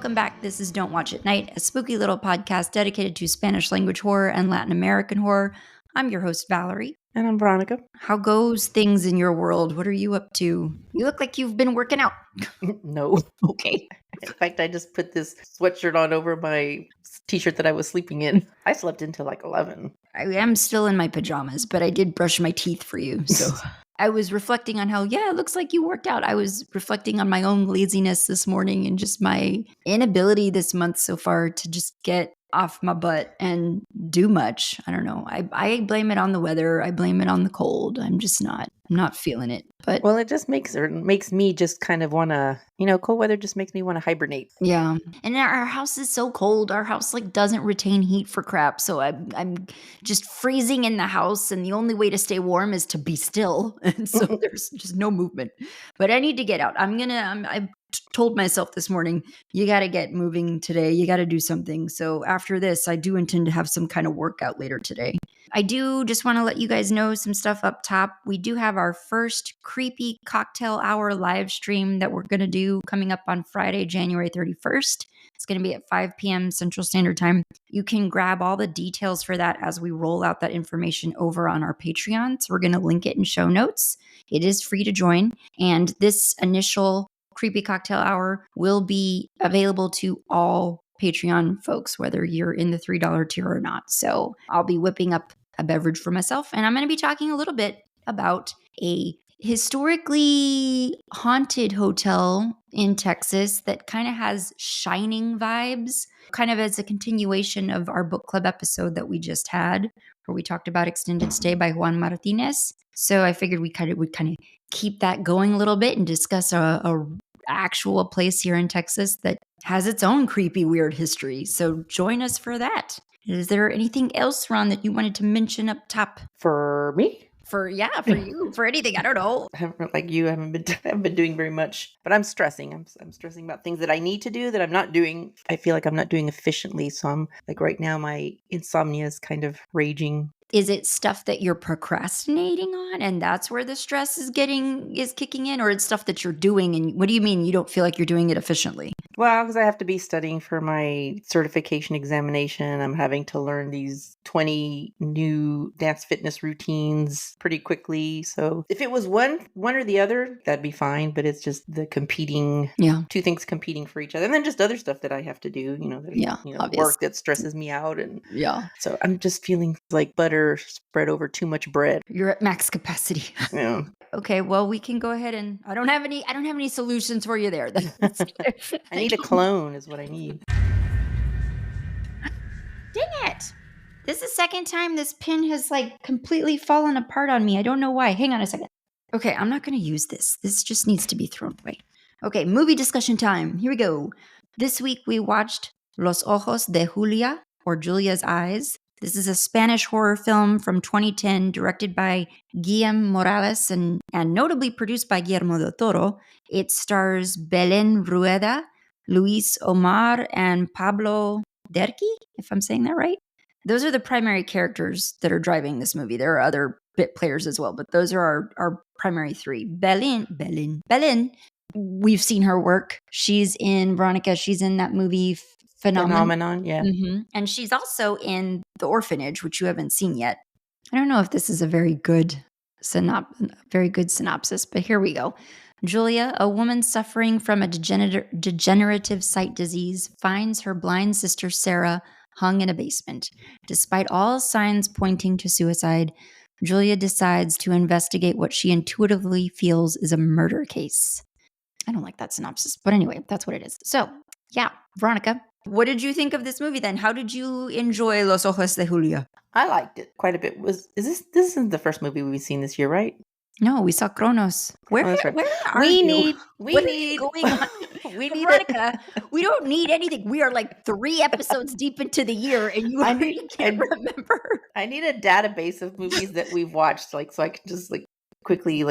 welcome back. This is Don't Watch at Night, a spooky little podcast dedicated to Spanish language horror and Latin American horror. I'm your host, Valerie. And I'm Veronica. How goes things in your world? What are you up to? You look like you've been working out. No. Okay. In fact, I just put this sweatshirt on over my t-shirt that I was sleeping in. I slept until like 11. I am still in my pajamas, but I did brush my teeth for you. So I was reflecting on how, it looks like you worked out. I was reflecting on my own laziness this morning and just my inability this month so far to just get off my butt and do much. I don't know. I blame it on the weather. I blame it on the cold. I'm not feeling it. But well, it just makes me just kind of want to, cold weather just makes me want to hibernate. Yeah. And our house is so cold. Our house doesn't retain heat for crap. So I'm just freezing in the house, and the only way to stay warm is to be still. And so there's just no movement. But I need to get out. I told myself this morning, you got to get moving today. You got to do something. So after this, I do intend to have some kind of workout later today. I do just want to let you guys know some stuff up top. We do have our first creepy cocktail hour live stream that we're going to do coming up on Friday, January 31st. It's going to be at 5 p.m. Central Standard Time. You can grab all the details for that as we roll out that information over on our Patreon. So we're going to link it in show notes. It is free to join. And this initial creepy cocktail hour will be available to all Patreon folks, whether you're in the $3 tier or not. So I'll be whipping up a beverage for myself, and I'm going to be talking a little bit about a historically haunted hotel in Texas that kind of has Shining vibes, kind of as a continuation of our book club episode that we just had, where we talked about Extended Stay by Juan Martinez. So I figured we would kind of keep that going a little bit and discuss a actual place here in Texas that has its own creepy, weird history. So join us for that. Is there anything else, Ron, that you wanted to mention up top? For me? For you, for anything. I don't know. I haven't been doing very much, but I'm stressing. I'm stressing about things that I need to do that I'm not doing. I feel like I'm not doing efficiently. So I'm like, right now, my insomnia is kind of raging. Is it stuff that you're procrastinating on and that's where the stress is kicking in, or it's stuff that you're doing? And what do you mean you don't feel like you're doing it efficiently? Well, because I have to be studying for my certification examination. I'm having to learn these 20 new dance fitness routines pretty quickly. So if it was one or the other, that'd be fine. But it's just the competing, two things competing for each other. And then just other stuff that I have to do, work that stresses me out. And so I'm just feeling like butter spread over too much bread. You're at max capacity. Yeah. Okay, well, we can go ahead and I don't have any solutions for you there. I need a clone is what I need. Dang it. This is the second time this pin has completely fallen apart on me. I don't know why. Hang on a second. Okay, I'm not going to use this. This just needs to be thrown away. Okay, movie discussion time. Here we go. This week we watched Los Ojos de Julia, or Julia's Eyes. This is a Spanish horror film from 2010 directed by Guillem Morales and notably produced by Guillermo del Toro. It stars Belén Rueda, Luis Omar, and Pablo Derqui, if I'm saying that right. Those are the primary characters that are driving this movie. There are other bit players as well, but those are our primary three. Belén, we've seen her work. She's in Veronica. She's in that movie Phenomenon, yeah. Mm-hmm. And she's also in The Orphanage, which you haven't seen yet. I don't know if this is a very good synopsis, but here we go. Julia, a woman suffering from a degenerative sight disease, finds her blind sister Sarah hung in a basement. Despite all signs pointing to suicide, Julia decides to investigate what she intuitively feels is a murder case. I don't like that synopsis, but anyway, that's what it is. So, Veronica, what did you think of this movie then? How did you enjoy Los Ojos de Julia? I liked it quite a bit. This isn't the first movie we've seen this year, right? No, we saw Kronos. Where are you? Veronica, we don't need anything. We are 3 episodes deep into the year, and you already can't remember. I need a database of movies that we've watched, so I can just quickly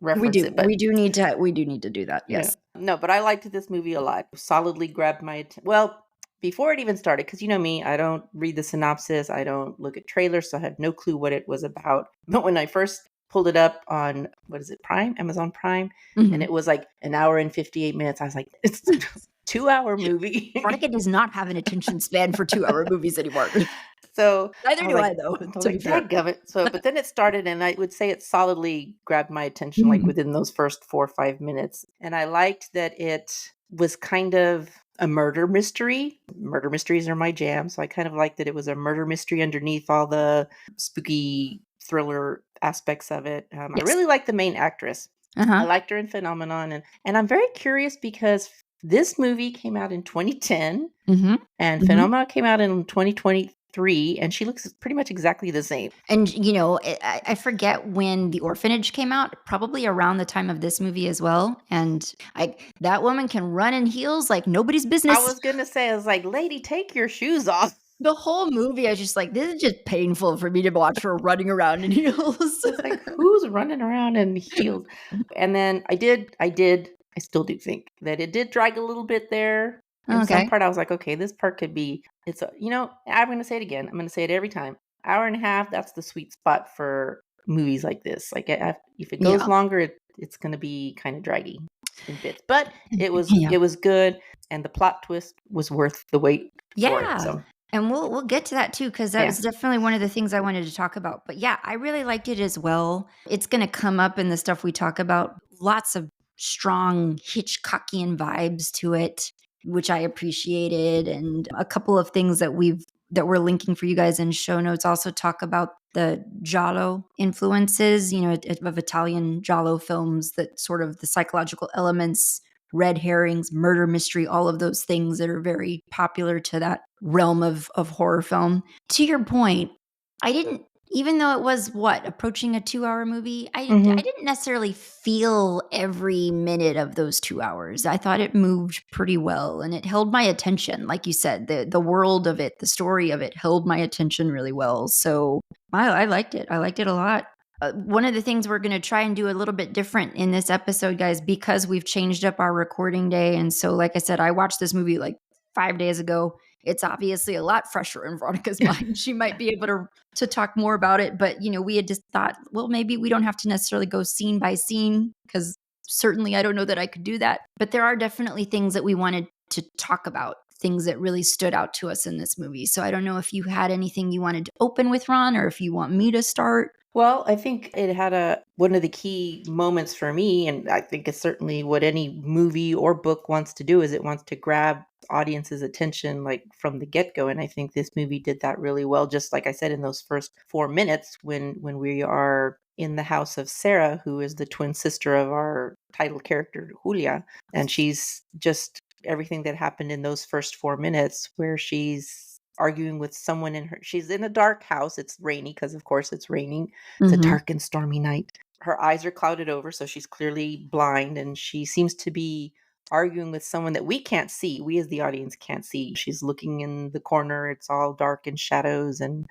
reference it. But we do need to do that. Yes. Yeah. No, but I liked this movie a lot. Solidly grabbed my attention. Well, before it even started, because you know me, I don't read the synopsis. I don't look at trailers, so I had no clue what it was about. But when I first pulled it up on, what is it, Prime? Amazon Prime? Mm-hmm. And it was an hour and 58 minutes. I was like, it's 2-hour movie. Veronica does not have an attention span for 2-hour movies anymore. So Neither I was do like I, though, I was to be like, fair. "Dadgummit." So, but then it started, and I would say it solidly grabbed my attention, like, Mhm. within those first 4 or 5 minutes, and I liked that it was kind of a murder mystery. Murder mysteries are my jam, so I kind of liked that it was a murder mystery underneath all the spooky thriller aspects of it. I Yes. really liked the main actress. I Uh-huh. liked her in Phenomenon, and I'm very curious because this movie came out in 2010 Mhm. and Mhm. Phenomena came out in 2023, and she looks pretty much exactly the same. And, you know, I forget when The Orphanage came out, probably around the time of this movie as well, and that woman can run in heels like nobody's I business. was gonna say, I was like, "Lady, take your shoes off." The whole movie, I was just like, "This is just painful for me to watch her running around in heels." It's like, who's running around in heels? And then I still do think that it did drag a little bit there. In some Okay. part, I was like, okay, this part could be, I'm gonna say it again. I'm gonna say it every time. Hour and a half, that's the sweet spot for movies like this. Like, if it goes Yeah. longer, it's gonna be kind of draggy in bits. But Yeah. it was good, and the plot twist was worth the wait for it. Yeah. So And we'll get to that too, because that yeah. was definitely one of the things I wanted to talk about. But yeah, I really liked it as well. It's gonna come up in the stuff we talk about. Lots of strong Hitchcockian vibes to it, which I appreciated. And a couple of things that we're linking for you guys in show notes also talk about the Giallo influences, you know, of Italian Giallo films, that sort of the psychological elements, red herrings, murder mystery, all of those things that are very popular to that realm of horror film. To your point, I didn't, even though it was approaching a 2-hour movie, I Hmm. didn't necessarily feel every minute of those 2 hours. I thought it moved pretty well and it held my attention. Like you said, the world of it, the story of it held my attention really well. So I liked it. I liked it a lot. One of the things we're going to try and do a little bit different in this episode, guys, because we've changed up our recording day. And so, like I said, I watched this movie like 5 days ago. It's obviously a lot fresher in Veronica's mind. She might be able to talk more about it, but you know, we had just thought, well, maybe we don't have to necessarily go scene by scene, because certainly I don't know that I could do that. But there are definitely things that we wanted to talk about, things that really stood out to us in this movie. So I don't know if you had anything you wanted to open with, Ron, or if you want me to start. Well, I think it had one of the key moments for me, and I think it's certainly what any movie or book wants to do, is it wants to grab audience's attention like from the get-go. And I think this movie did that really well, just like I said, in those first 4 minutes when we are in the house of Sarah, who is the twin sister of our title character, Julia. And she's just everything that happened in those first 4 minutes where she's arguing with someone she's in a dark house. It's rainy because of course it's raining. It's a Mm-hmm. dark and stormy night. Her eyes are clouded over, so she's clearly blind, and she seems to be arguing with someone that we can't see. We as the audience can't see. She's looking in the corner. It's all dark and shadows, and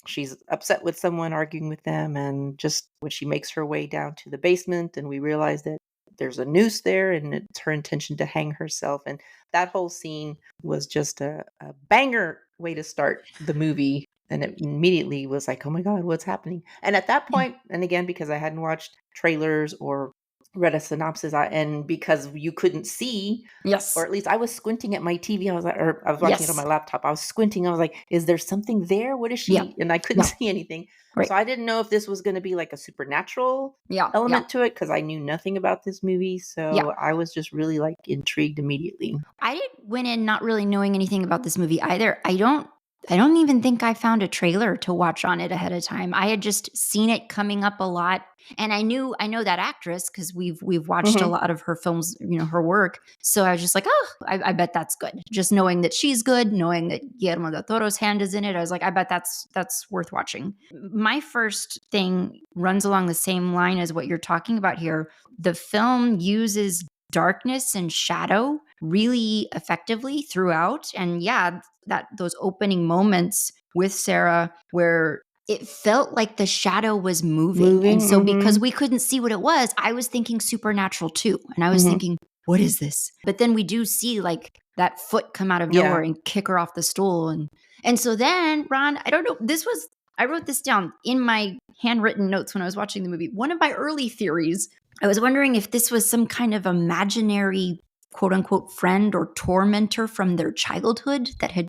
she's upset with someone, arguing with them. And just when she makes her way down to the basement, and we realize that there's a noose there, and it's her intention to hang herself. And that whole scene was just a banger way to start the movie. And it immediately was like, oh my God, what's happening? And at that point, and again, because I hadn't watched trailers or read a synopsis, and because you couldn't see, or Yes. at least I was squinting at my TV. I was like, or I was watching it on my Yes. laptop. I was squinting. I was like, is there something there? What is Yeah. she? And I couldn't Yeah. see anything. Right. So I didn't know if this was going to be like a supernatural Yeah. Yeah. element to it, because I knew nothing about this movie. Yeah. So I was just really like intrigued immediately. I went in not really knowing anything about this movie either. I don't even think I found a trailer to watch on it ahead of time. I had just seen it coming up a lot, and I know that actress because we've watched a Hmm. lot of her films, you know, her work. So I was just like, oh, I bet that's good. Just knowing that she's good, knowing that Guillermo del Toro's hand is in it, I was like, I bet that's worth watching. My first thing runs along the same line as what you're talking about here. The film uses darkness and shadow really effectively throughout. And yeah, that those opening moments with Sarah where it felt like the shadow was moving. And Moving. so because Hmm. we couldn't see what it was, I was thinking supernatural too. And I was Hmm. thinking, what is this? But then we do see like that foot come out of nowhere Yeah. and kick her off the stool. And so then, Ron, I don't know, I wrote this down in my handwritten notes when I was watching the movie. One of my early theories, I was wondering if this was some kind of imaginary quote unquote friend or tormentor from their childhood that had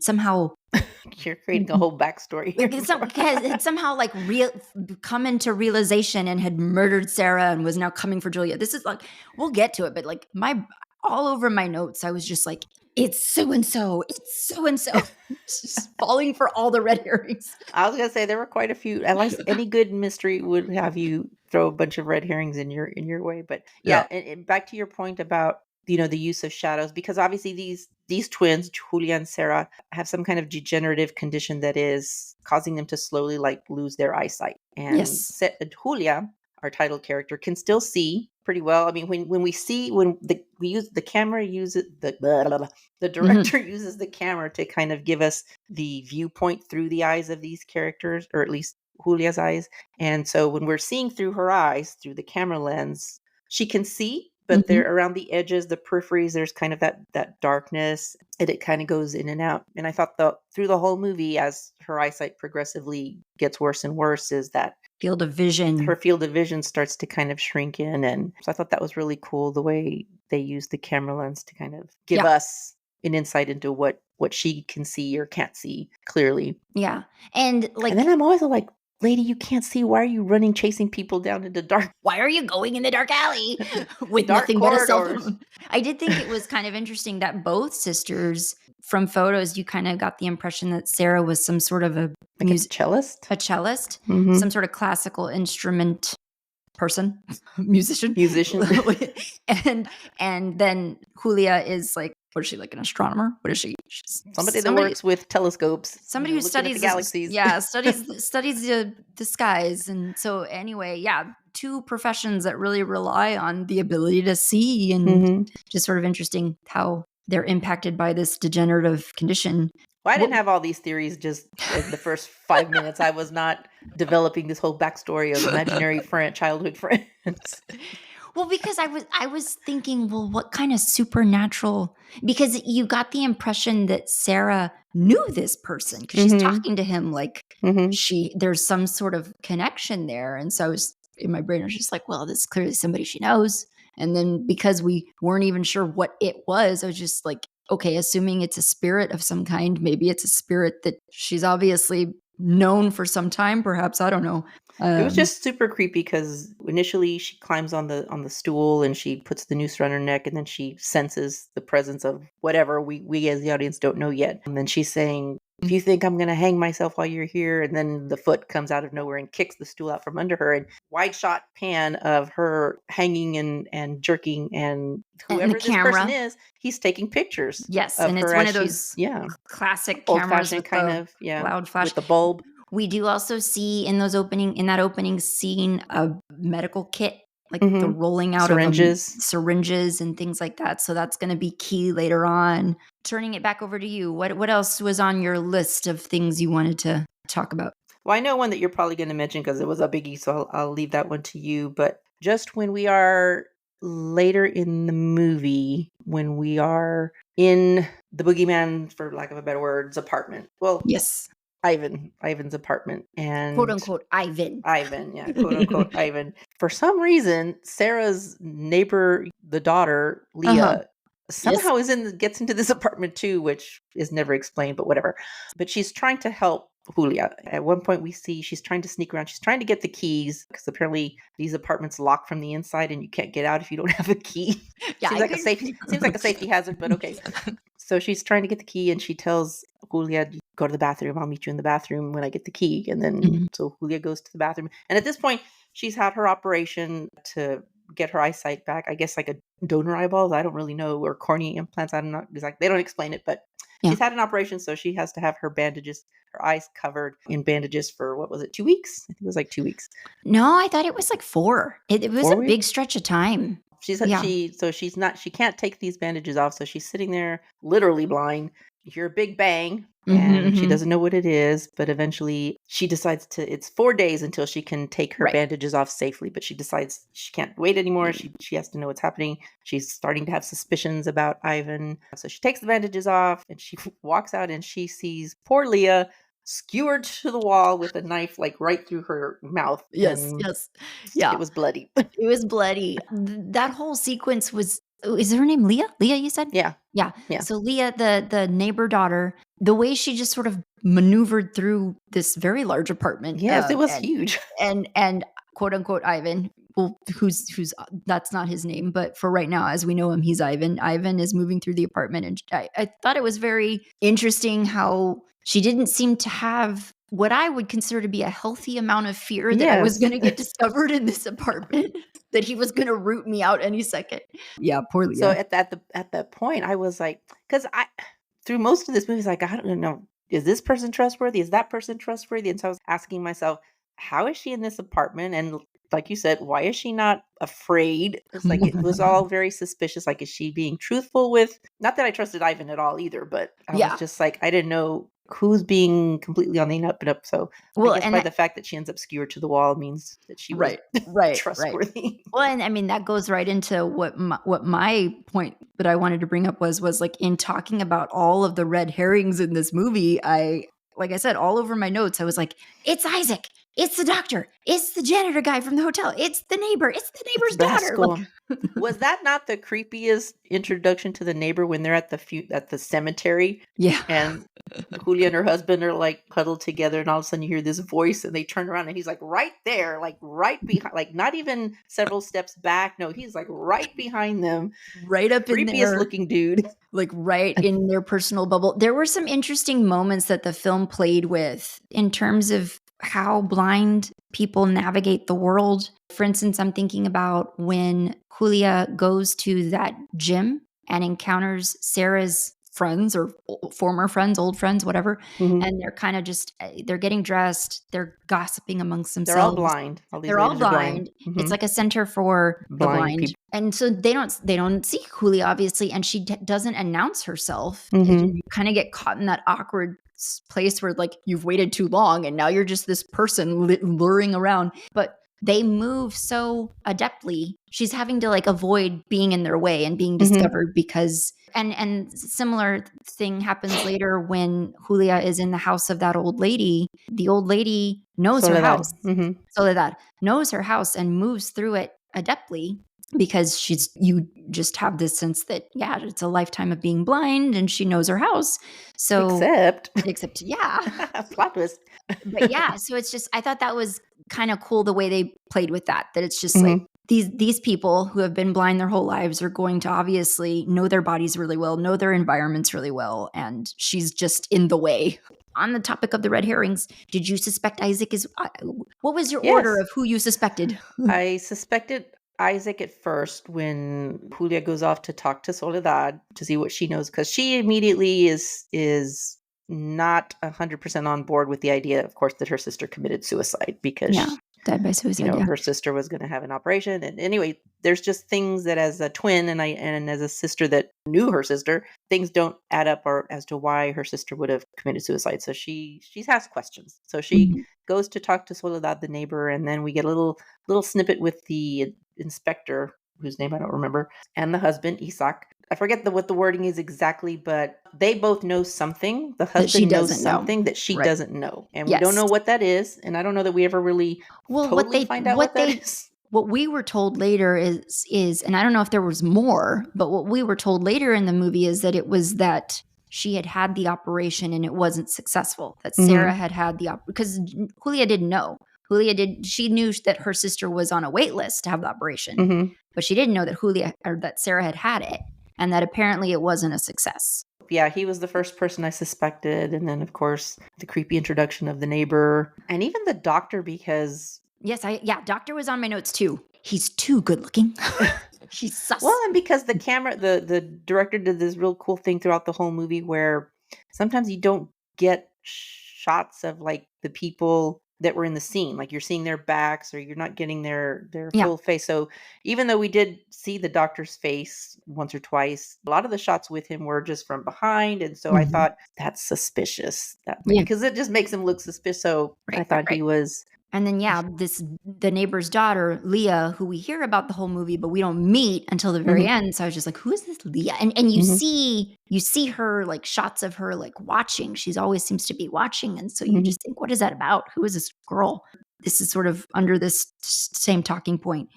somehow You're creating a whole backstory here. had somehow like come into realization and had murdered Sarah and was now coming for Julia. This is like, we'll get to it, but like all over my notes, I was just like, it's so and so, it's so and so, just falling for all the red herrings. I was gonna say there were quite a few. At least any good mystery would have you throw a bunch of red herrings in your way. But yeah, and back to your point about the use of shadows, because obviously these twins, Julia and Sarah, have some kind of degenerative condition that is causing them to slowly like lose their eyesight. And Yes. Julia, our title character, can still see pretty well. I mean, when we see when we use the camera, the director uses the camera to kind of give us the viewpoint through the eyes of these characters, or at least Julia's eyes. And so when we're seeing through her eyes through the camera lens, she can see, but they're around the edges, the peripheries, there's kind of that darkness, and it kind of goes in and out. And I thought through the whole movie, as her eyesight progressively gets worse and worse, is that Field of vision. her field of vision starts to kind of shrink in. And so I thought that was really cool, the way they used the camera lens to kind of give us an insight into what she can see or can't see clearly. Yeah. And then I'm always like, lady, you can't see. Why are you running, chasing people down into dark? Why are you going in the dark alley with Dark nothing but a cell corridors. phone? I did think it was kind of interesting that both sisters, from photos, you kind of got the impression that Sarah was some sort of a cellist, some sort of classical instrument person, musician. And then Julia is like, what is she, like an astronomer? What is she? She's somebody that works with telescopes. Somebody who studies the galaxies. Yeah, studies the skies. And so anyway, yeah, two professions that really rely on the ability to see, and just sort of interesting how they're impacted by this degenerative condition. Well, I didn't have all these theories just in the first 5 minutes. I was not developing this whole backstory of imaginary childhood friends. Well, because I was thinking, well, what kind of supernatural? Because you got the impression that Sarah knew this person because she's talking to him like there's some sort of connection there. And so in my brain, I was just like, well, this is clearly somebody she knows. And then because we weren't even sure what it was, I was just like, okay, assuming it's a spirit of some kind, maybe it's a spirit that she's obviously known for some time, perhaps. I don't know. It was just super creepy because initially she climbs on the stool and she puts the noose around her neck, and then she senses the presence of whatever we as the audience don't know yet. And then she's saying, if you think I'm going to hang myself while you're here, and then the foot comes out of nowhere and kicks the stool out from under her, and wide shot pan of her hanging and jerking, and whoever this person is, he's taking pictures. Yes, and it's one of those classic cameras with kind of loud flash with the bulb. We do also see in that opening scene a medical kit, like the rolling out of syringes and things like that. So that's going to be key later on. Turning it back over to you, what else was on your list of things you wanted to talk about? Well, I know one that you're probably going to mention because it was a biggie, so I'll leave that one to you. But just when we are later in the movie, when we are in the boogeyman, for lack of a better word's apartment. Well, yes. Ivan's apartment, and quote unquote Ivan, yeah, quote unquote Ivan. For some reason, Sarah's neighbor, the daughter, Leah, somehow gets into this apartment too, which is never explained, but whatever. But she's trying to help Julia. At one point we see she's trying to sneak around. She's trying to get the keys because apparently these apartments lock from the inside and you can't get out if you don't have a key. Yeah, seems like a safety hazard, but okay. So she's trying to get the key and she tells Julia, go to the bathroom. I'll meet you in the bathroom when I get the key. And then so Julia goes to the bathroom. And at this point, she's had her operation to get her eyesight back. I guess like a donor eyeballs. I don't really know, or cornea implants. I'm not exactly. They don't explain it, but she's had an operation, so she has to have her eyes covered in bandages for, what was it, 2 weeks? I think it was like 2 weeks. No, I thought it was like 4. It was a big stretch of time. She can't take these bandages off, so she's sitting there literally blind. You hear a big bang, and she doesn't know what it is, but eventually she decides it's 4 days until she can take her bandages off safely, but she decides she can't wait anymore. She has to know what's happening. She's starting to have suspicions about Ivan. So she takes the bandages off and she walks out and she sees poor Leah skewered to the wall with a knife like right through her mouth. Yes. Yeah. It was bloody. It was bloody. That whole sequence was Oh, is her name Leah? Leah, you said? Yeah. Yeah. Yeah. So Leah, the neighbor daughter, the way she just sort of maneuvered through this very large apartment, Yes, it was huge. and quote unquote Ivan, well, who's that's not his name, but for right now, as we know him, he's Ivan. Ivan is moving through the apartment, and I thought it was very interesting how she didn't seem to have what I would consider to be a healthy amount of fear that I was Yes. going to get discovered in this apartment, that he was going to root me out any second. Yeah, poor So Leah. at that point, I was like, because I through most of this movie, it's like I don't know, is this person trustworthy? Is that person trustworthy? And so I was asking myself, how is she in this apartment? And like you said, why is she not afraid? It's like it was all very suspicious. Like, is she being truthful with? Not that I trusted Ivan at all either, but I was Yeah. just like, I didn't know who's being completely on the up and up. So I Well, guess and by that, the fact that she ends up skewered to the wall means that she was right. trustworthy. Well, and I mean that goes right into what my point that I wanted to bring up was like in talking about all of the red herrings in this movie. Like I said, all over my notes, I was like, it's Isaac, it's the doctor, it's the janitor guy from the hotel, it's the neighbor, it's the It's neighbor's daughter. Bascom. Like, Was that not the creepiest introduction to the neighbor when they're at at the cemetery yeah, and Julia and her husband are like cuddled together, and all of a sudden you hear this voice, and they turn around and he's like right there, like right behind, like not even several steps back. No, he's like right behind them. right up in Creepiest there. looking dude. Like right in their personal bubble. There were some interesting moments that the film played with in terms of how blind people navigate the world. For instance, I'm thinking about when Julia goes to that gym and encounters Sarah's friends or former friends, old friends, whatever. Mhm. And they're kind of just, they're getting dressed, they're gossiping amongst They're all themselves. blind. All these They're all ladies are blind. blind. It's Mhm. like a center for the Blind blind. people. And so they don't see Julia, obviously, and she doesn't announce herself. Mhm. You kind of get caught in that awkward place where like you've waited too long and now you're just this person luring around. But they move so adeptly. She's having to like avoid being in their way and being Mhm. discovered because and similar thing happens later when Julia is in the house of that old lady. The old lady knows her Soledad. house. Mhm. Soledad knows her house and moves through it adeptly because you just have this sense that, yeah, it's a lifetime of being blind and she knows her house. So, Except except, yeah. plot twist. But yeah, so it's just, I thought that was kind of cool the way they played with that it's just like Mhm. these people who have been blind their whole lives are going to obviously know their bodies really well, know their environments really well, and she's just in the way. On the topic of the red herrings, did you suspect Isaac is what was your order Yes. of who you suspected? I suspected Isaac at first when Julia goes off to talk to Soledad to see what she knows, because she immediately is not 100% on board with the idea, of course, that her sister committed suicide Yeah, because died by suicide, yeah. her sister was going to have an operation. And anyway, there's just things that as a twin and as a sister that knew her sister, things don't add up or as to why her sister would have committed suicide. So she has questions. So she Mhm. goes to talk to Soledad, the neighbor, and then we get a little snippet with the inspector, whose name I don't remember, and the husband, Isaac. I forget what the wording is exactly, but they both know something. The That she husband knows doesn't know. something that she Right. doesn't know. And we don't Yes. know what that is. And I don't know that we ever really Well, totally find out what that is. what we were told later is and I don't know if there was more, but what we were told later in the movie is that it was that she had the operation and it wasn't successful. That Sarah Mhm. had the because Julia didn't know. She knew that her sister was on a wait list to have the operation, Mhm. but she didn't know that Julia or that Sarah had it and that apparently it wasn't a success. Yeah, he was the first person I suspected. And then, of course, the creepy introduction of the neighbor and even the doctor, because, Yes, doctor was on my notes too. He's too good looking. He's well, sus. and because the camera, the director did this real cool thing throughout the whole movie where sometimes you don't get shots of like the people that were in the scene, like you're seeing their backs or you're not getting their Yeah. full face. So even though we did see the doctor's face once or twice, a lot of the shots with him were just from behind, and so I Mhm. thought that's suspicious, that Yeah. because it just makes him look suspicious. So I thought Right. he was. And then, yeah, the neighbor's daughter, Leah, who we hear about the whole movie, but we don't meet until the very Mhm, end. So I was just like, who is this Leah? And mhm, you see her like shots of her like watching. She's always seems to be watching. And so you mhm, just think, what is that about? Who is this girl? This is sort of under this same talking point.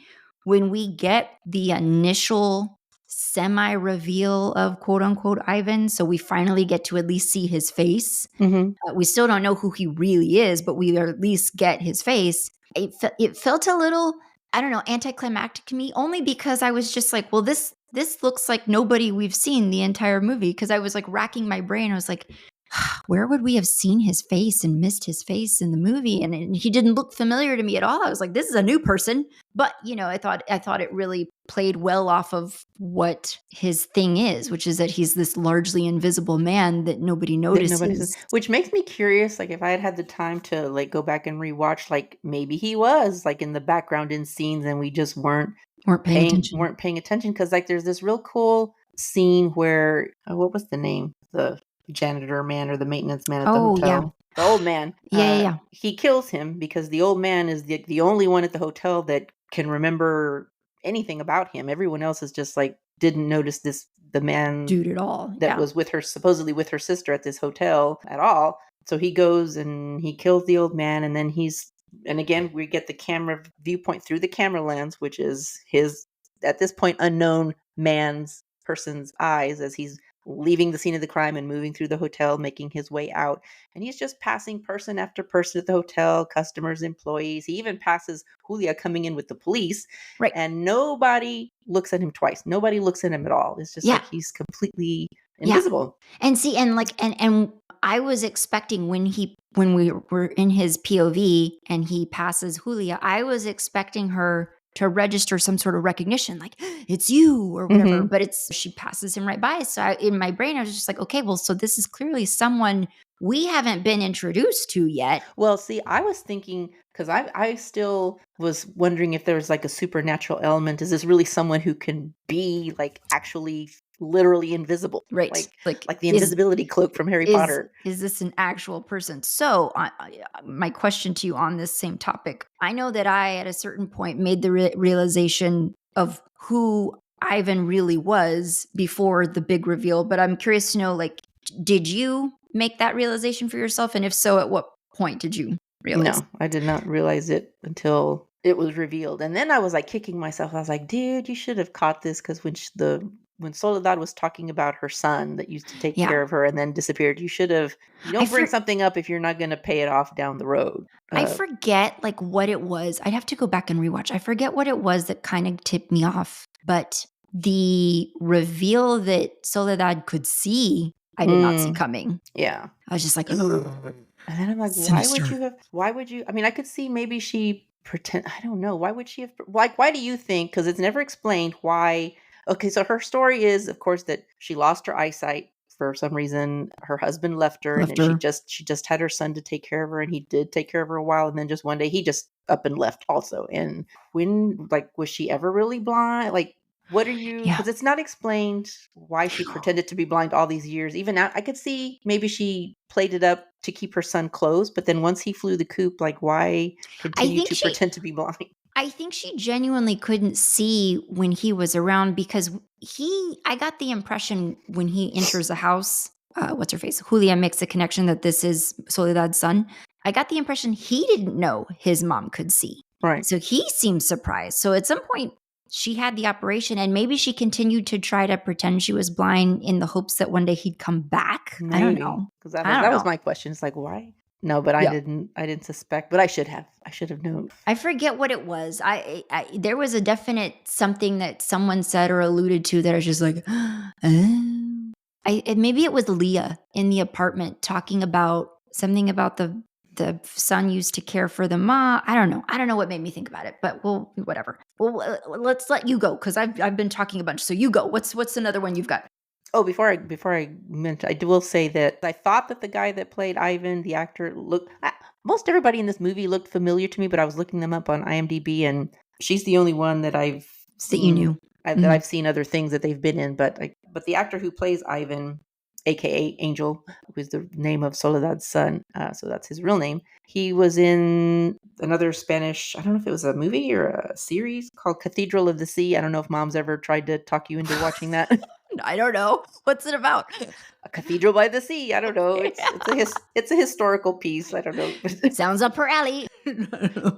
When we get the initial semi-reveal of quote unquote Ivan. So we finally get to at least see his face. Hmm. We still don't know who he really is, but we at least get his face. It felt a little, I don't know, anticlimactic to me, only because I was just like, well, this looks like nobody we've seen the entire movie. Because I was like racking my brain. I was like, where would we have seen his face and missed his face in the movie? And he didn't look familiar to me at all. I was like, this is a new person. But I thought it really played well off of what his thing is, which is that he's this largely invisible man that nobody That nobody's, notices. which makes me curious. Like, if I had had the time to like go back and rewatch, like maybe he was like in the background in scenes, and we just Weren't paying attention. weren't paying attention. Because like there's this real cool scene where what was the name? The janitor man or the maintenance man at the Oh yeah, hotel. The old man. yeah. He kills him because the old man is the only one at the hotel that can remember anything about him. Everyone else is just like didn't notice the man Dude at all. that Yeah. was with her, supposedly with her sister at this hotel at all. So he goes and he kills the old man, and then and again, we get the camera viewpoint through the camera lens, which is his, at this point, unknown person's eyes as he's leaving the scene of the crime and moving through the hotel, making his way out. And he's just passing person after person at the hotel, customers, employees. He even passes Julia coming in with the police, Right. and nobody looks at him twice. Nobody looks at him at all. It's just Yeah. like he's completely Yeah. invisible. And see, and I was expecting when we were in his POV and he passes Julia, I was expecting her to register some sort of recognition, like it's you or whatever. Mhm. But she passes him right by. So in my brain, I was just like, okay, well, so this is clearly someone we haven't been introduced to yet. Well, see, I was thinking, because I still was wondering if there was like a supernatural element. Is this really someone who can be like actually literally invisible? Right. Like the invisibility cloak from Harry Potter. Is this an actual person? So my question to you on this same topic, I know that I at a certain point made the realization of who Ivan really was before the big reveal, but I'm curious to know, like, did you make that realization for yourself? And if so, at what point did you realize? No, I did not realize it until it was revealed. And then I was like kicking myself. I was like, dude, you should have caught this, because when Soledad was talking about her son that used to take Yeah. care of her and then disappeared, you don't bring something up if you're not going to pay it off down the road. I forget like what it was. I'd have to go back and rewatch. I forget what it was that kind of tipped me off, but the reveal that Soledad could see, I did not see coming. Yeah. I was just like, And then I'm like, why would you, I mean, I could see maybe she I don't know. Why would she have, why do you think, because it's never explained why. Okay, so her story is, of course, that she lost her eyesight for some reason. Her husband left her, and then she just had her son to take care of her, and he did take care of her a while, and then just one day he just up and left also. And when, like, was she ever really blind? Like, what are you, because it's not explained why she pretended to be blind all these years. Even now, I could see maybe she played it up to keep her son close, but then once he flew the coop, like, why continue to pretend to be blind? I think she genuinely couldn't see when he was around, because I got the impression when he enters the house, what's her face? Julia makes a connection that this is Soledad's son. I got the impression he didn't know his mom could see. Right. So he seemed surprised. So at some point she had the operation, and maybe she continued to try to pretend she was blind in the hopes that one day he'd come back. Maybe. I don't know. Because that was my question. It's like, why? No, but I didn't suspect, but I should have known. I forget what it was. There was a definite something that someone said or alluded to that I was just like, oh. Maybe it was Leah in the apartment talking about something about the son used to care for the mom. I don't know what made me think about it, but whatever. Well, let's let you go, because I've been talking a bunch. So you go. What's another one you've got? Oh, before I mention, I will say that I thought that the guy that played Ivan, the actor, most everybody in this movie looked familiar to me, but I was looking them up on IMDb, and she's the only one that I've seen. That you knew. That I've seen other things that they've been in, but the actor who plays Ivan, aka Angel, who is the name of Soledad's son, so that's his real name. He was in another Spanish, I don't know if it was a movie or a series called Cathedral of the Sea. I don't know if Mom's ever tried to talk you into watching that. I don't know. What's it about? A cathedral by the sea. I don't know. It's a historical piece. I don't know. Sounds up her alley.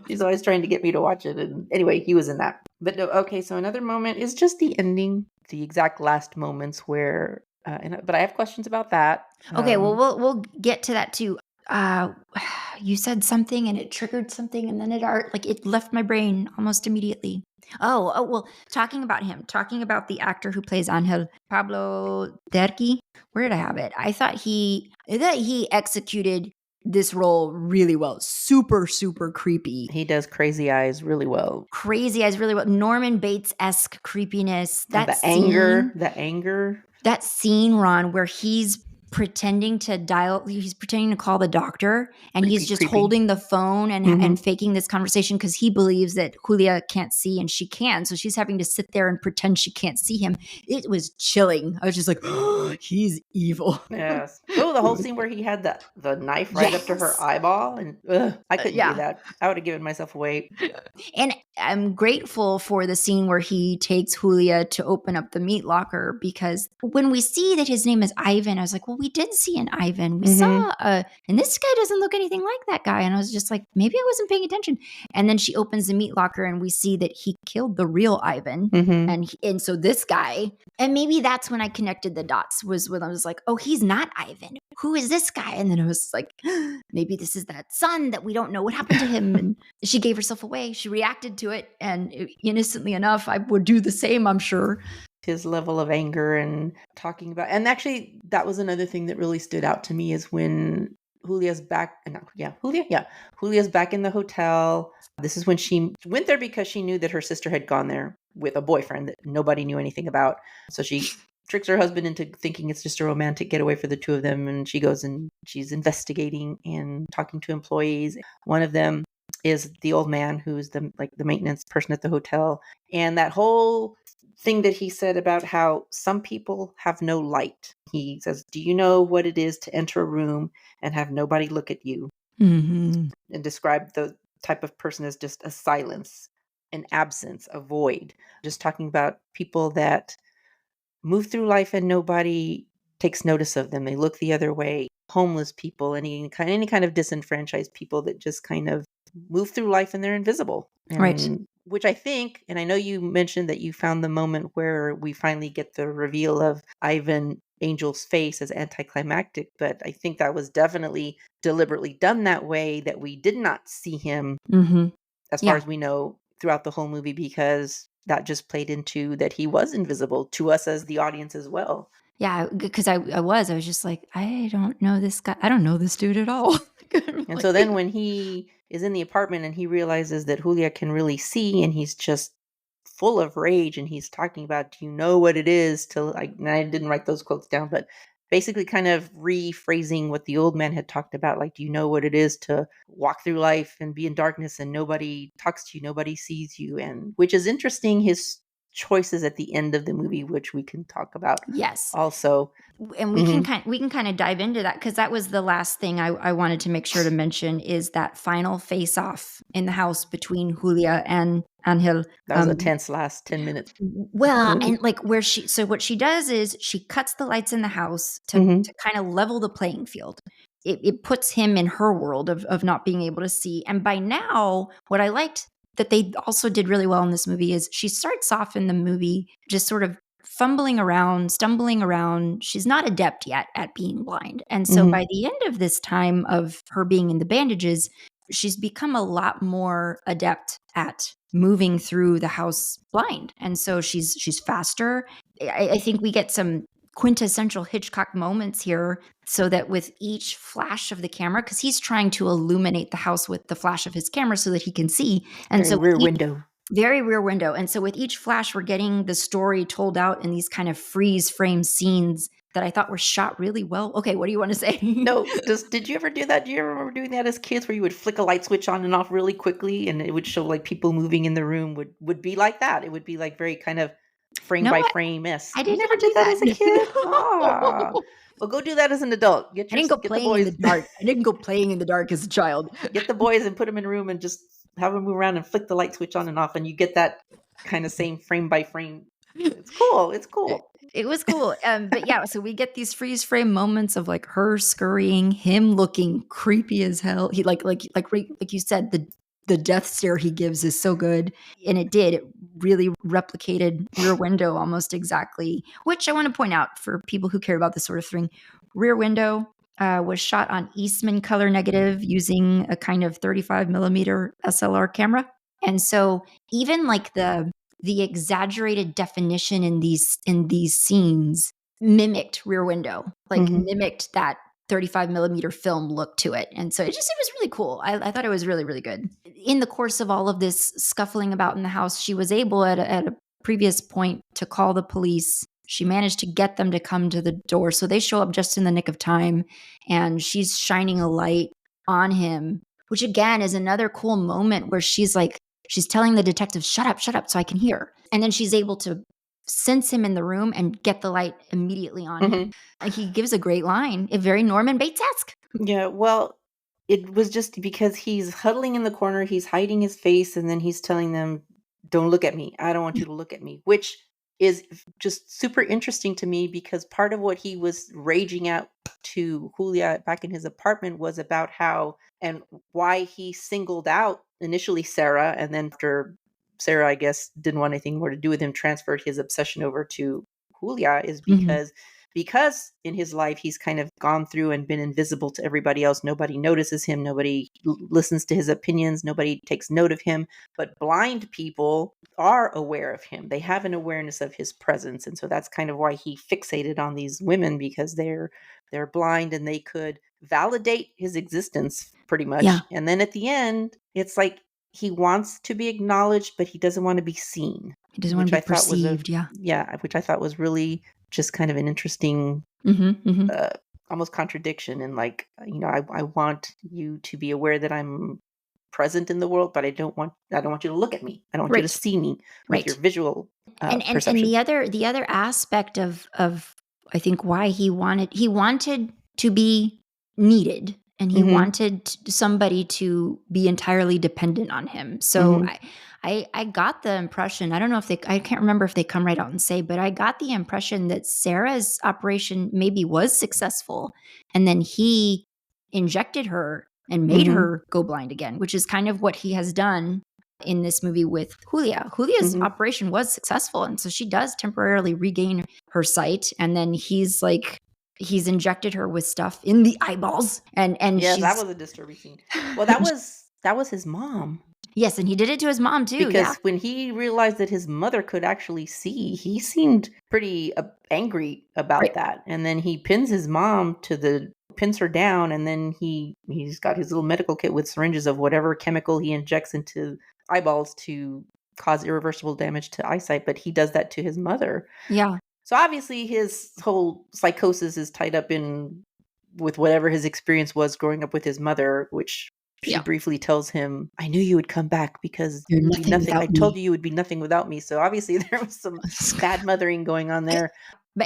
She's always trying to get me to watch it. And anyway, he was in that. But no, okay, so another moment is just the ending. the exact last moments where, but I have questions about that. Okay, well, we'll get to that too. Uh, you said something and it triggered something, and then it left my brain almost immediately. Well, talking about him, talking about the actor who plays Angel, Pablo Derqui. Where did I have it? I thought he executed this role really well. Super, super creepy. He does crazy eyes really well. Crazy eyes, really well. Norman Bates-esque creepiness. And That the anger. that scene, Ron, where he's pretending to call the doctor, and he's just Creepy. holding the phone and Mhm. and faking this conversation because he believes that Julia can't see and she can. So she's having to sit there and pretend she can't see him. It was chilling. I was just like, oh, he's evil. Yes. Oh, the whole scene where he had the knife right up to her Yes. eyeball, and I couldn't do Yeah. that. I would have given myself away. And I'm grateful for the scene where he takes Julia to open up the meat locker, because when we see that his name is Ivan, I was like, well, we did see an Ivan. We saw, and this guy doesn't look anything like that guy. And I was just like, maybe I wasn't paying attention. And then she opens the meat locker and we see that he killed the real Ivan. Mhm. And so this guy, and maybe that's when I connected the dots, was when I was like, oh, he's not Ivan. Who is this guy? And then I was like, maybe this is that son that we don't know what happened to him. And she gave herself away. She reacted to it. And innocently enough, I would do the same, I'm sure. His level of anger and talking about, and actually that was another thing that really stood out to me, is when Julia's back, Julia's back in the hotel. This is when she went there because she knew that her sister had gone there with a boyfriend that nobody knew anything about. So she tricks her husband into thinking it's just a romantic getaway for the two of them, and she goes and she's investigating and talking to employees. One of them is the old man who's the maintenance person at the hotel, and that whole thing that he said about how some people have no light. He says, do you know what it is to enter a room and have nobody look at you? Mm-hmm. And describe the type of person as just a silence, an absence, a void. Just talking about people that move through life and nobody takes notice of them. They look the other way. Homeless people, any kind of disenfranchised people that just kind of move through life and they're invisible. And Right. which I think, and I know you mentioned that you found the moment where we finally get the reveal of Ivan Angel's face as anticlimactic, but I think that was definitely deliberately done that way, that we did not see him, Mm-hmm. as far Yeah. as we know, throughout the whole movie, because that just played into that he was invisible to us as the audience as well. Yeah, because I was just like, I don't know this guy. I don't know this dude at all. And so then when he is in the apartment and he realizes that Julia can really see, and he's just full of rage, and he's talking about, do you know what it is to, like, and I didn't write those quotes down, but basically kind of rephrasing what the old man had talked about, like, do you know what it is to walk through life and be in darkness and nobody talks to you, nobody sees you, and which is interesting, his choices at the end of the movie, which we can talk about Yes. also. And we can kind of dive into that, because that was the last thing I wanted to make sure to mention, is that final face off in the house between Julia and Angel. That was a tense last 10 minutes. Well, and like so what she does is she cuts the lights in the house to kind of level the playing field. It puts him in her world of not being able to see. And by now, what I liked that they also did really well in this movie is she starts off in the movie just sort of fumbling around, stumbling around. She's not adept yet at being blind. And so by the end of this time of her being in the bandages, she's become a lot more adept at moving through the house blind. And so she's faster. I think we get some quintessential Hitchcock moments here, so that with each flash of the camera, because he's trying to illuminate the house with the flash of his camera so that he can see. And Very so rear window. very rear window. And so with each flash, we're getting the story told out in these kind of freeze frame scenes that I thought were shot really well. Okay, what do you want to say? No, did you ever do that? Do you ever remember doing that as kids, where you would flick a light switch on and off really quickly, and it would show like people moving in the room would be like that. It would be like very kind of frame No, by frame esque. I You did never not do did that as a kid? Ah. that. Well, go do that as an adult. I didn't go Get the playing in the boys. dark. I didn't go playing in the dark as a child. Get the boys and put them in a room and just have them move around and flick the light switch on and off, and you get that kind of same frame by frame. It's cool. It's cool. It was cool. But yeah, so we get these freeze frame moments of like her scurrying, him looking creepy as hell. He like you said, the the death stare he gives is so good. And it really replicated Rear Window almost exactly, which I want to point out for people who care about this sort of thing. Rear Window was shot on Eastman color negative using a kind of 35 millimeter SLR camera. And so even like the exaggerated definition in these scenes mimicked Rear Window, like mimicked that 35 millimeter film look to it. And so it was really cool. I thought it was really, really good. In the course of all of this scuffling about in the house, she was able at a previous point to call the police. She managed to get them to come to the door. So they show up just in the nick of time, and she's shining a light on him, which again is another cool moment where she's telling the detective, shut up, so I can hear. And then she's able to sense him in the room and get the light immediately on him. He gives a great line, very Norman Bates-esque. Yeah, well, it was just because he's huddling in the corner, he's hiding his face, and then he's telling them, don't look at me. I don't want you to look at me, which is just super interesting to me because part of what he was raging out to Julia back in his apartment was about how and why he singled out initially Sarah, and then after Sarah, I guess, didn't want anything more to do with him, transferred his obsession over to Julia, is because in his life he's kind of gone through and been invisible to everybody else. Nobody notices him, nobody listens to his opinions, nobody takes note of him, but blind people are aware of him. They have an awareness of his presence, and so that's kind of why he fixated on these women, because they're blind and they could validate his existence pretty much. Yeah. And then at the end it's like he wants to be acknowledged, but he doesn't want to be seen. He doesn't want to be perceived. Which I thought was really just kind of an interesting, almost contradiction. And like, I want you to be aware that I'm present in the world, but I don't want you to look at me. I don't want you to see me with your visual perception. And the other aspect of I think why he wanted to be needed, and he wanted somebody to be entirely dependent on him. So I got the impression, I don't know if I can't remember if they come right out and say, but I got the impression that Sarah's operation maybe was successful, and then he injected her and made her go blind again, which is kind of what he has done in this movie with Julia. Julia's operation was successful, and so she does temporarily regain her sight, and then he's injected her with stuff in the eyeballs, and yeah, that was a disturbing scene. Well, that was his mom. Yes, and he did it to his mom too. Because when he realized that his mother could actually see, he seemed pretty angry about that. And then he pins his mom pins her down, and then he's got his little medical kit with syringes of whatever chemical he injects into eyeballs to cause irreversible damage to eyesight. But he does that to his mother. Yeah. So obviously his whole psychosis is tied up with whatever his experience was growing up with his mother, which she briefly tells him, I knew you would come back because you're nothing. I told you would be nothing without me. So obviously there was some bad mothering going on there.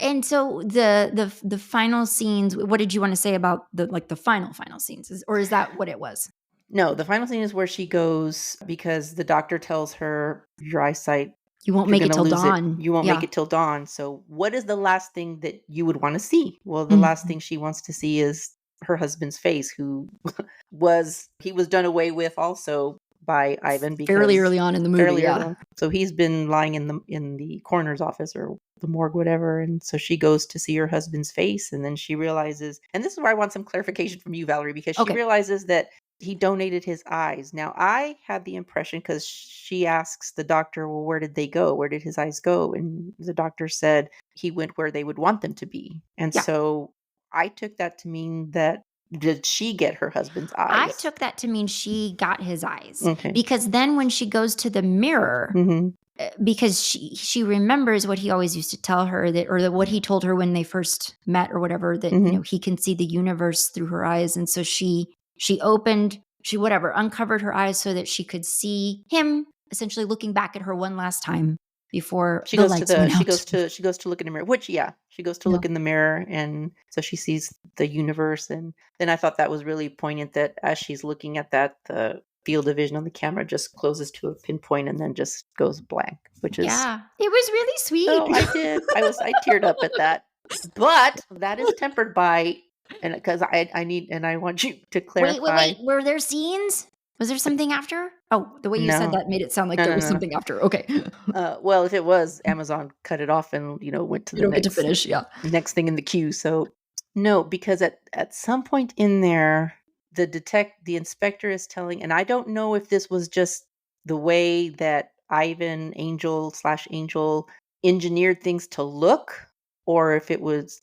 And so the final scenes, what did you want to say about the final scenes? Or is that what it was? No, the final scene is where she goes because the doctor tells her your eyesight, you won't make it till dawn. You won't make it till dawn. So what is the last thing that you would want to see? Well, the last thing she wants to see is her husband's face, who was done away with also by Ivan fairly early on in the movie. So he's been lying in the coroner's office or the morgue, whatever. And so she goes to see her husband's face, and then she realizes, and this is where I want some clarification from you, Valerie, because she realizes that he donated his eyes. Now, I had the impression, because she asks the doctor, well, where did they go? Where did his eyes go? And the doctor said he went where they would want them to be. And so I took that to mean that, did she get her husband's eyes? I took that to mean she got his eyes. Okay. Because then when she goes to the mirror, because she remembers what he always used to tell her, that what he told her when they first met or whatever, that he can see the universe through her eyes. And so she uncovered her eyes so that she could see him essentially looking back at her one last time before she goes to look in the mirror, she goes to look in the mirror, and so she sees the universe. And then I thought that was really poignant that as she's looking at that, the field of vision on the camera just closes to a pinpoint and then just goes blank, which is it was really sweet. Oh, I did. I teared up at that, but that is tempered by, and because I want you to clarify. Wait, were there scenes? Was there something after? Oh, the way you said No. that made it sound like No, there no, was no, no. something after. Okay. Well, if it was, Amazon cut it off and, went to You the don't get to finish, yeah. next thing in the queue. So no, because at some point in there, the inspector is telling, and I don't know if this was just the way that Ivan Angel engineered things to look, or if it was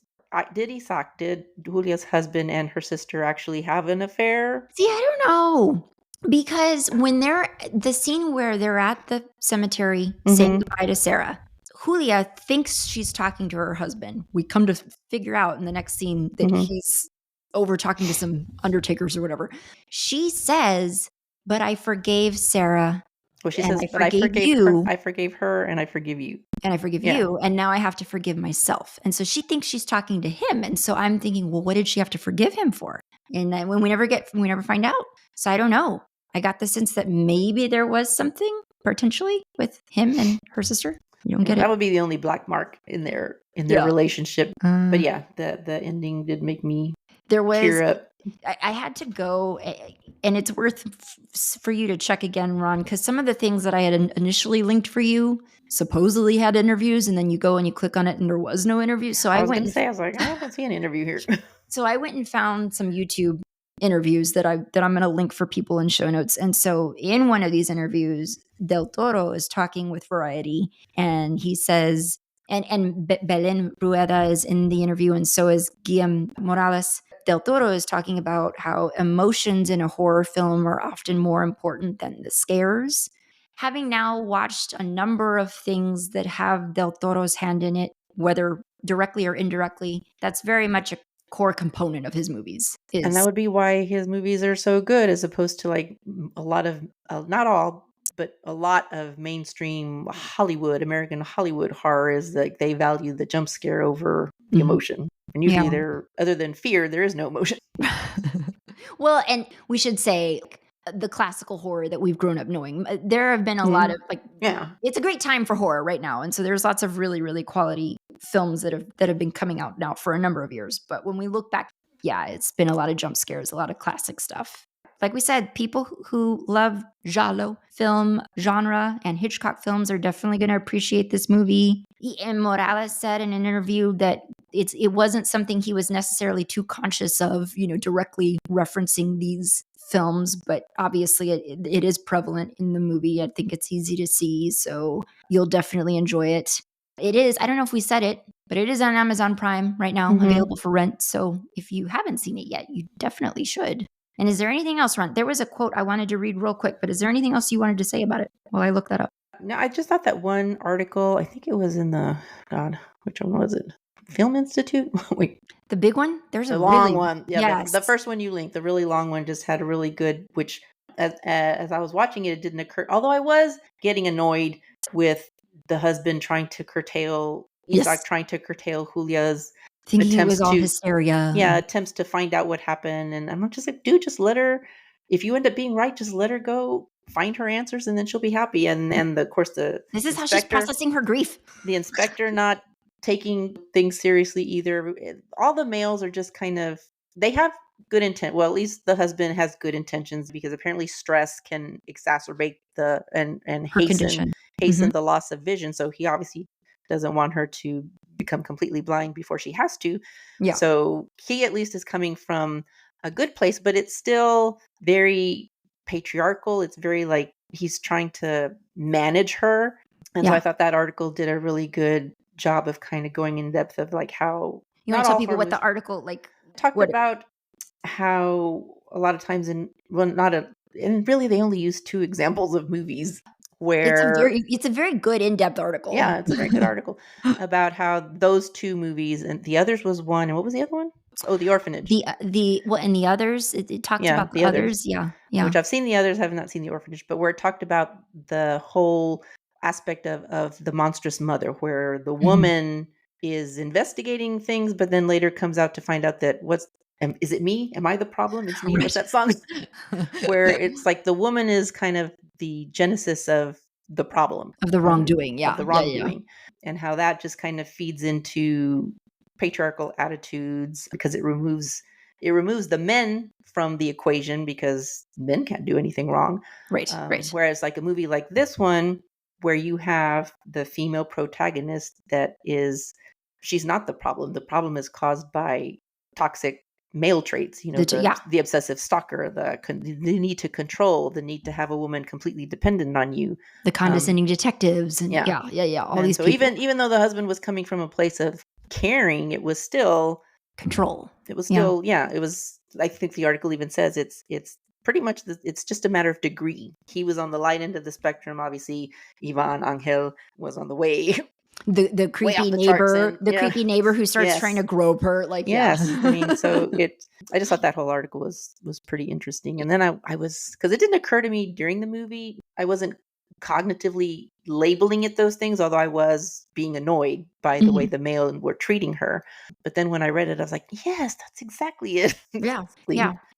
did Julia's husband and her sister actually have an affair? See, I don't know. Because when they're the scene where they're at the cemetery saying Mm-hmm. goodbye to Sarah, Julia thinks she's talking to her husband. We come to figure out in the next scene that Mm-hmm. he's over talking to some undertakers or whatever. She says, "But I forgave Sarah Well, she and says, I "But forgave you I forgave her, and I forgive you." and I forgive Yeah. you, and now I have to forgive myself." And so she thinks she's talking to him, and so I'm thinking, well, what did she have to forgive him for? And then when we never find out. So I don't know. I got the sense that maybe there was something potentially with him and her sister. You don't Yeah, get it. that would be the only black mark in their Yeah. relationship. But Uh, yeah, the ending did make me there was tear up. I had to go, and it's worth for you to check again, Ron, because some of the things that I had initially linked for you supposedly had interviews, and then you go and you click on it, and there was no interview. So I I was went gonna and say, I was like, I don't see an interview here. so I went and found some YouTube interviews that I'm going to link for people in show notes. And so in one of these interviews, Del Toro is talking with Variety, and he says, Belén Rueda is in the interview, and so is Guillem Morales. Del Toro is talking about how emotions in a horror film are often more important than the scares. Having now watched a number of things that have Del Toro's hand in it, whether directly or indirectly, that's very much a core component of his movies And that is would be why his movies are so good, as opposed to like a lot of, not all, but a lot of mainstream Hollywood, American Hollywood horror is like they value the jump scare over the Mhm. emotion. And usually Yeah. there, other than fear, there is no emotion. Well, and we should say the classical horror that we've grown up knowing. There have been a lot Mhm. of Yeah. it's a great time for horror right now, and so there's lots of really, really quality films that have been coming out now for a number of years. But when we look back, yeah, it's been a lot of jump scares, a lot of classic stuff. Like we said, people who love giallo film genre and Hitchcock films are definitely going to appreciate this movie. And Morales said in an interview that it wasn't something he was necessarily too conscious of, directly referencing these films, but obviously it is prevalent in the movie. I think it's easy to see, so you'll definitely enjoy it. It is, I don't know if we said it, but it is on Amazon Prime right now, Mhm. available for rent. So if you haven't seen it yet, you definitely should. And is there anything else, Ron? There was a quote I wanted to read real quick, but is there anything else you wanted to say about it while I look that up? No, I just thought that one article, I think it was in the, God, which one was it? Film Institute? Wait, The big one? There's a the long really one. Yeah, the yes. first one you linked, the really long one just had a really good, which as I was watching it, it didn't occur. Although I was getting annoyed with the husband trying to curtail, Isaac Yes. trying to curtail Julia's Thinking it attempts was all to, hysteria. yeah, attempts to find out what happened. And I'm just like, dude, just let her, if you end up being right, just let her go find her answers and then she'll be happy. And of course This is how she's inspector, processing her grief. the inspector not taking things seriously either. All the males are just kind of, they have good intent. Well, at least the husband has good intentions, because apparently stress can exacerbate the and Her condition. hasten Mhm. the loss of vision. So he obviously doesn't want her to become completely blind before she has to. Yeah. So he at least is coming from a good place, but it's still very patriarchal. It's very like he's trying to manage her. And so I Yeah. thought that article did a really good job of kind of going in depth of like how You wanna not tell all people horror what the movies article talked what about, how a lot of times in, well, not a, and really they only use two examples of movies where, it's a very good in-depth article. yeah, it's a very good article about how those two movies, and the others was one, and what was the other one? Oh, The Orphanage. And the others, it talked Yeah, about the the others, others. Yeah. Yeah. which I've seen the others, have not seen The Orphanage, but where it talked about the whole aspect of the monstrous mother, where the Mhm. woman is investigating things, but then later comes out to find out that is it me? Am I the problem? It's me. What's Right. that song? Where it's like the woman is kind of the genesis of the problem, Of the wrongdoing. of Yeah. the Yeah, yeah, wrongdoing, and how that just kind of feeds into patriarchal attitudes because it removes it removes the men from the equation because men can't do anything wrong. Right. Whereas like a movie like this one, where you have the female protagonist she's not the problem. The problem is caused by toxic male traits, the obsessive stalker, the need to control, the need to have a woman completely dependent on you, the condescending detectives, and yeah. all And these so people. even though the husband was coming from a place of caring, it was still control. It was still, it was. I think the article even says it's pretty much it's just a matter of degree. He was on the light end of the spectrum. Obviously, Ivan Angel was on the way the way creepy off the charts, neighbor, and creepy neighbor who starts trying to grope her. Yes. I mean, so I just thought that whole article was pretty interesting. And then I was, because it didn't occur to me during the movie, I wasn't cognitively labeling it those things, although I was being annoyed by the way the male were treating her. But then when I read it, I was like, yes, that's exactly it. Yeah.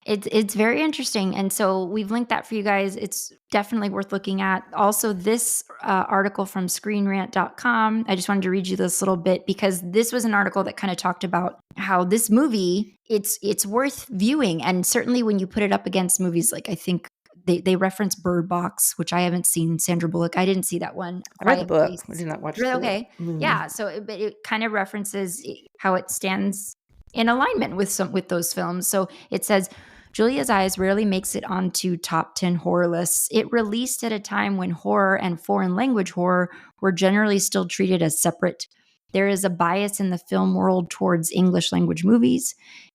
It's very interesting. And so we've linked that for you guys. It's definitely worth looking at. Also, this article from screenrant.com, I just wanted to read you this little bit because this was an article that kind of talked about how this movie, it's worth viewing. And certainly when you put it up against movies like, I think they reference Bird Box, which I haven't seen. Sandra Bullock. I didn't see that one. I read the book. I did not watch the movie. Yeah. So it kind of references how it stands in alignment with those films. So it says, Julia's Eyes rarely makes it onto top 10 horror lists. It released at a time when horror and foreign language horror were generally still treated as separate. There is a bias in the film world towards English language movies.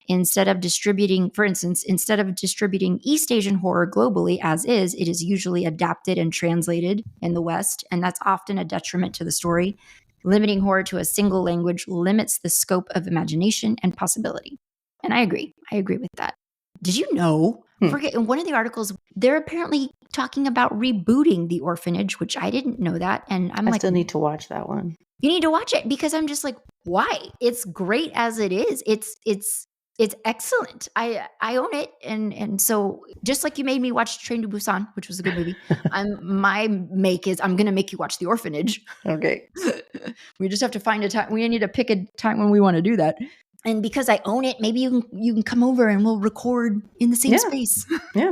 Instead of distributing East Asian horror globally as is, it is usually adapted and translated in the West, and that's often a detriment to the story. Limiting horror to a single language limits the scope of imagination and possibility. And I agree. I agree with that. Did you know? In one of the articles, they're apparently talking about rebooting The Orphanage, which I didn't know that. And I still need to watch that one. You need to watch it because I'm just like, why? It's great as it is. It's excellent. I own it. And so just like you made me watch Train to Busan, which was a good movie, I'm going to make you watch The Orphanage. Okay. We just have to find a time. We need to pick a time when we want to do that. And because I own it, maybe you can come over and we'll record in the same space. Yeah.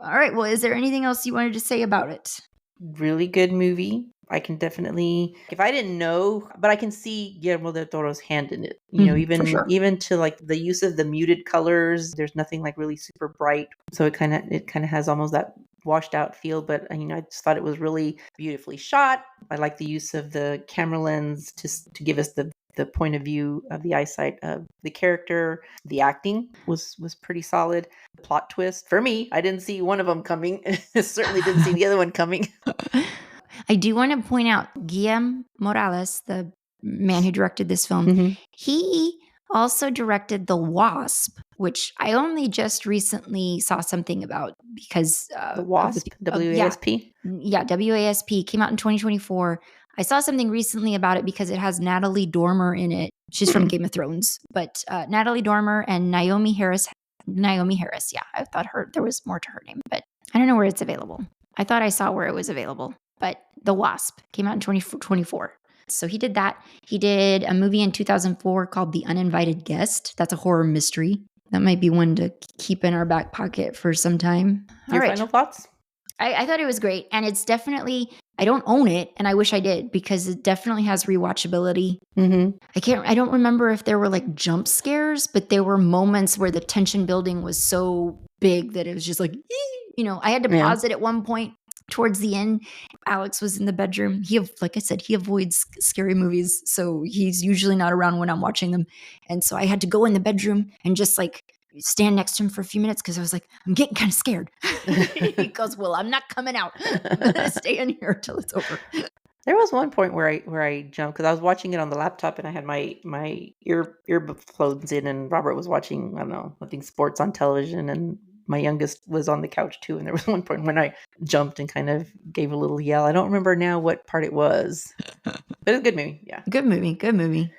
All right. Well, is there anything else you wanted to say about it? Really good movie. I can definitely, if I didn't know, but I can see Guillermo del Toro's hand in it. Even to like the use of the muted colors. There's nothing like really super bright, so it kind of has almost that washed out feel. But I just thought it was really beautifully shot. I like the use of the camera lens to give us the point of view of the eyesight of the character. The acting was pretty solid. The plot twist for me, I didn't see one of them coming. Certainly didn't see the other one coming. I do want to point out Guillem Morales, the man who directed this film. He also directed The Wasp, which I only just recently saw something about because The Wasp, W-A-S-P? Yeah, W-A-S-P came out in 2024. I saw something recently about it because it has Natalie Dormer in it. She's from Game of Thrones, but Natalie Dormer and Naomi Harris. Yeah, I thought there was more to her name, but I don't know where it's available. I thought I saw where it was available, but The Wasp came out in 2024. So he did that. He did a movie in 2004 called The Uninvited Guest. That's a horror mystery. That might be one to keep in our back pocket for some time. Your final thoughts? I thought it was great. And it's definitely, I don't own it, and I wish I did, because it definitely has rewatchability. I don't remember if there were like jump scares, but there were moments where the tension building was so big that it was just like, I had to pause it at one point towards the end. Alex was in the bedroom. Like I said, he avoids scary movies, so he's usually not around when I'm watching them. And so I had to go in the bedroom and just like stand next to him for a few minutes because I was like, I'm getting kind of scared. He goes, well, I'm not coming out. I'm going to stay in here till it's over. There was one point where I jumped because I was watching it on the laptop and I had my earphones in, and Robert was watching, I don't know, I think sports on television, and my youngest was on the couch too. And there was one point when I jumped and kind of gave a little yell. I don't remember now what part it was, but it's a good movie. Yeah. Good movie.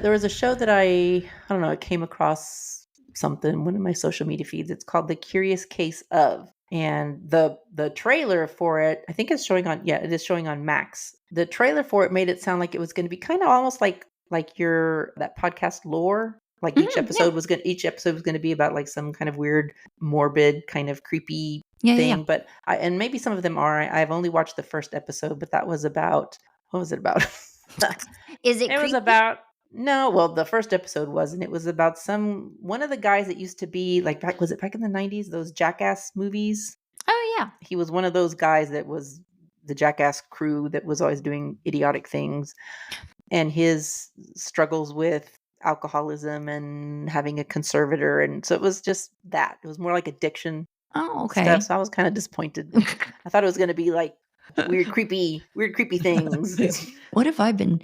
There was a show that I don't know, I came across something, one of my social media feeds. It's called The Curious Case of. And the trailer for it, I think it's showing on, it is showing on Max. The trailer for it made it sound like it was going to be kind of almost like that podcast Lore. Like Yeah. each episode was gonna be about like some kind of weird, morbid, kind of creepy Yeah, yeah, yeah. thing. But and maybe some of them are. I've only watched the first episode, but that was about what was it about? Is it It was creepy? about no, well, the first episode wasn't. It was about one of the guys that used to be like was it back in the 90s, those Jackass movies? Oh, yeah. He was one of those guys that was the Jackass crew that was always doing idiotic things, and his struggles with alcoholism and having a conservator, and so it was just that. It was more like addiction Oh, stuff, okay. so I was kinda disappointed. I thought it was gonna be like weird, creepy things. What have I been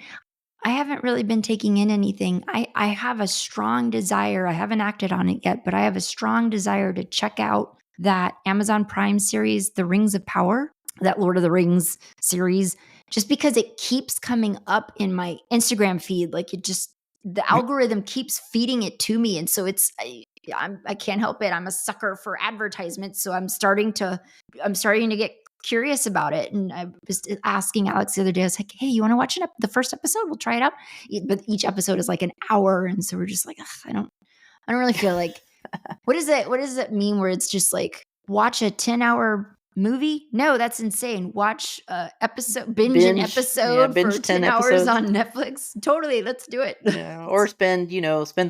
I haven't really been taking in anything. I have a strong desire, I haven't acted on it yet, but I have a strong desire to check out that Amazon Prime series, The Rings of Power, that Lord of the Rings series, just because it keeps coming up in my Instagram feed. Like the algorithm keeps feeding it to me. And so I can't help it. I'm a sucker for advertisements. So I'm starting to get curious about it. And I was asking Alex the other day, I was like, hey, you want to watch the first episode? We'll try it out. But each episode is like an hour. And so we're just like, I don't really feel like, what does it mean where it's just like, watch a 10-hour movie? No, that's insane. Watch binge an episode for Binge 10 10 hours episodes. on Netflix. Totally. Let's do it. Yeah, or spend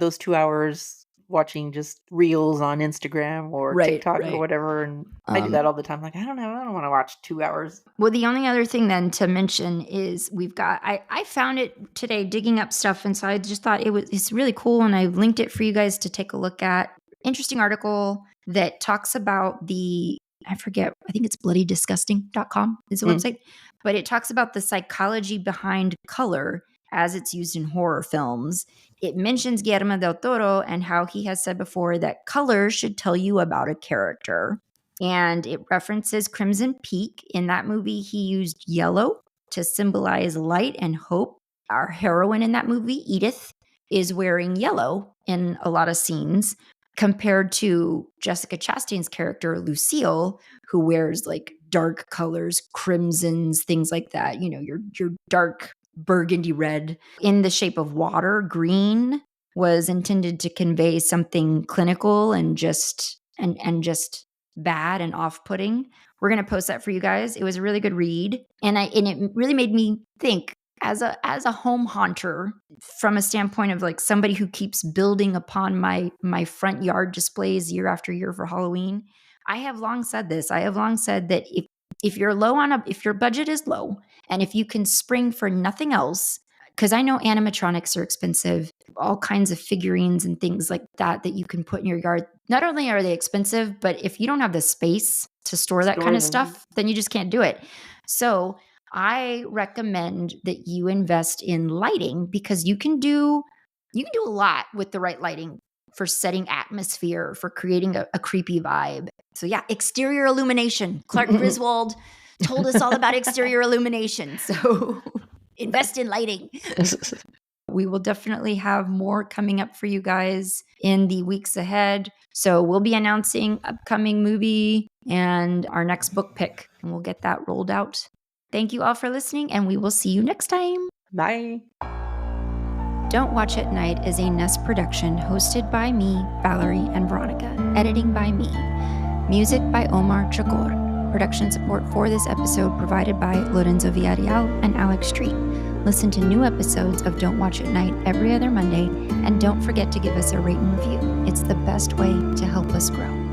those 2 hours watching just reels on Instagram or Right, TikTok or right. whatever, and I do that all the time. Like, I don't wanna watch 2 hours. Well, the only other thing then to mention is I found it today digging up stuff, and so I just thought it's really cool, and I linked it for you guys to take a look at. Interesting article that talks about I forget, I think it's bloodydisgusting.com is the website, but it talks about the psychology behind color as it's used in horror films. It mentions Guillermo del Toro and how he has said before that color should tell you about a character. And it references Crimson Peak. In that movie, he used yellow to symbolize light and hope. Our heroine in that movie, Edith, is wearing yellow in a lot of scenes compared to Jessica Chastain's character, Lucille, who wears like dark colors, crimsons, things like that. You know, your dark burgundy red. In The Shape of Water, green was intended to convey something clinical and just bad and off-putting. We're going to post that for you guys. It was a really good read, and it really made me think as a home haunter from a standpoint of like somebody who keeps building upon my front yard displays year after year for Halloween. I have long said this. I have long said that if you're low if your budget is low and if you can spring for nothing else, because I know animatronics are expensive, all kinds of figurines and things like that you can put in your yard. Not only are they expensive, but if you don't have the space to store that kind of stuff, then you just can't do it. So I recommend that you invest in lighting because you can do a lot with the right lighting for setting atmosphere, for creating a creepy vibe. So yeah, exterior illumination. Clark Griswold told us all about exterior illumination. So invest in lighting. We will definitely have more coming up for you guys in the weeks ahead. So we'll be announcing upcoming movie and our next book pick, and we'll get that rolled out. Thank you all for listening, and we will see you next time. Bye. Don't Watch at Night is a Nest production hosted by me, Valerie, and Veronica. Editing by me. Music by Omar Chagor. Production support for this episode provided by Lorenzo Villarreal and Alex Street. Listen to new episodes of Don't Watch at Night every other Monday, and don't forget to give us a rate and review. It's the best way to help us grow.